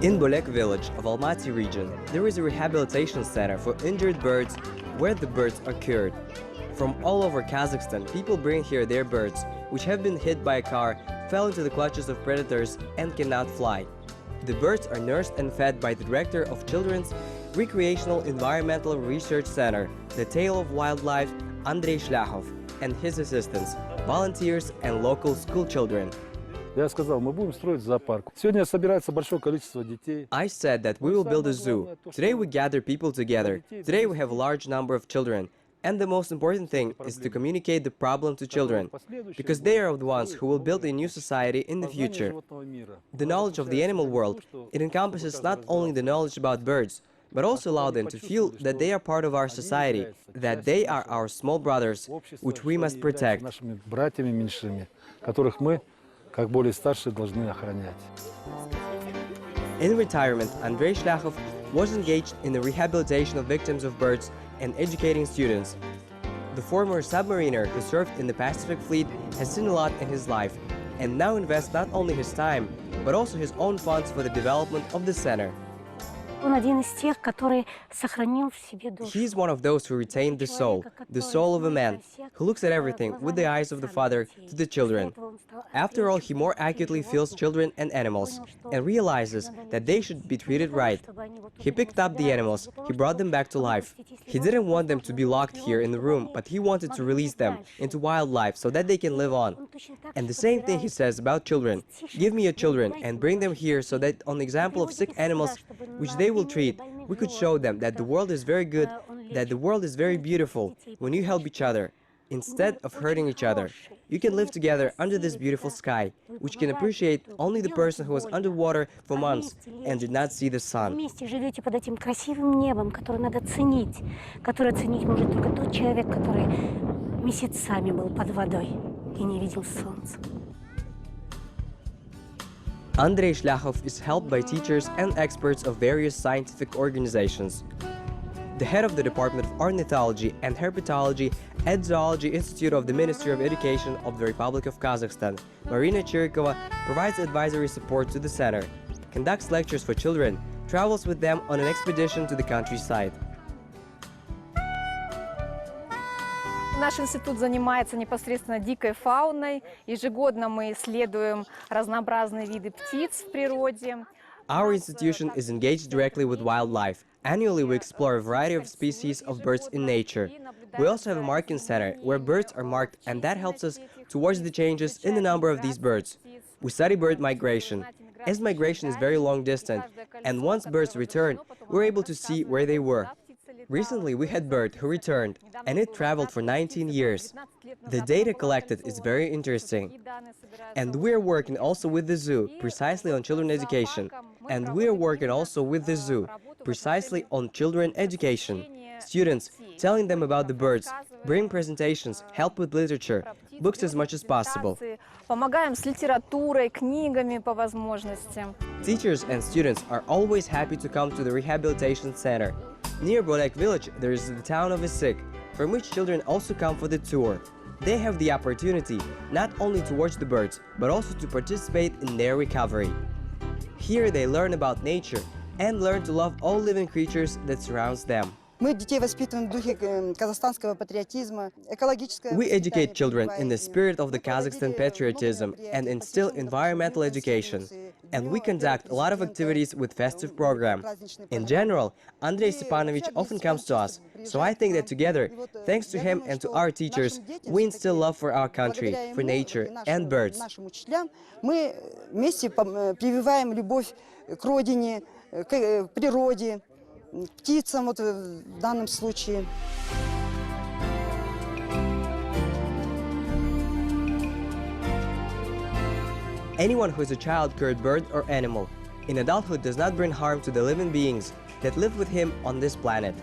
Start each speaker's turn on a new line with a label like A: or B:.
A: In Bolek village of Almaty region, there is a rehabilitation center for injured birds where the birds are cured. From all over Kazakhstan, people bring here their birds, which have been hit by a car, fell into the clutches of predators, and cannot fly. The birds are nursed and fed by the director of Children's Recreational Environmental Research Center, The Tale of Wildlife, Andrei Shlyakov, and his assistants, volunteers and local school children.
B: Я сказал, мы будем строить зоопарк. Сегодня собирается большое количество детей.
A: I said that we will build a zoo. Today we gather people together. Today we have a large number of children. And the most important thing is to communicate the problem to children, because they are the ones who will build a new society in the future. The knowledge of the animal world, it encompasses not only the knowledge about birds, but also allow them to feel that they are part of our society, that they are our small brothers, which we must protect.
B: Как более старшие должны охранять.
A: In retirement, Andrei Shlyakov was engaged in the rehabilitation of victims of birds and educating students. The former submariner who served in the Pacific Fleet has seen a lot in his life and now invests not only his time, but also his own funds for the development of the center. He is one of those who retained the soul of a man, who looks at everything with the eyes of the father to the children. After all, he more accurately feels children and animals, and realizes that they should be treated right. He picked up the animals, he brought them back to life. He didn't want them to be locked here in the room, but he wanted to release them into wildlife so that they can live on. And the same thing he says about children. Give me your children and bring them here so that on the example of sick animals, which they will treat, we could show them that the world is very good, that the world is very beautiful when you help each other, instead of hurting each other. You can live together under this beautiful sky, which can appreciate only the person who was underwater for months and did not see the sun. Andrei Shlyakov is helped by teachers and experts of various scientific organizations. The head of the Department of Ornithology and Herpetology at Zoology Institute of the Ministry of Education of the Republic of Kazakhstan, Marina Chirikova, provides advisory support to the center, conducts lectures for children, travels with them on an expedition to the countryside.
C: Наш институт занимается непосредственно дикой фауной. Ежегодно мы исследуем разнообразные виды птиц в природе.
A: Our institution is engaged directly with wildlife. Annually, we explore a variety of species of birds in nature. We also have a marking center where birds are marked, and that helps us towards the changes in the number of these birds. We study bird migration. As migration is very long distance, and once birds return, we're able to see where they were. Recently, we had a bird who returned, and it traveled for 19 years. The data collected is very interesting. And we're working also with the zoo, precisely on children education. And we're working also with the zoo, precisely on children education. Students, telling them about the birds, bring presentations, help with literature, books as much as possible.
C: Помогаем с литературой, книгами по возможности.
A: Teachers and students are always happy to come to the rehabilitation center. Near Bolek village, there is the town of Issyk, from which children also come for the tour. They have the opportunity not only to watch the birds, but also to participate in their recovery. Here they learn about nature and learn to love all living creatures that surrounds them. We educate children in the spirit of the Kazakhstan patriotism and instill environmental education. And we conduct a lot of activities with festive program. In general, Andrei Stepanovich often comes to us, so I think that together, thanks to him and to our teachers, we instill love for our country, for nature and birds.
D: Мы вместе прививаем любовь к родине, к природе, птицам вот в данном случае.
A: Anyone who is a child-cured bird or animal in adulthood does not bring harm to the living beings that live with him on this planet.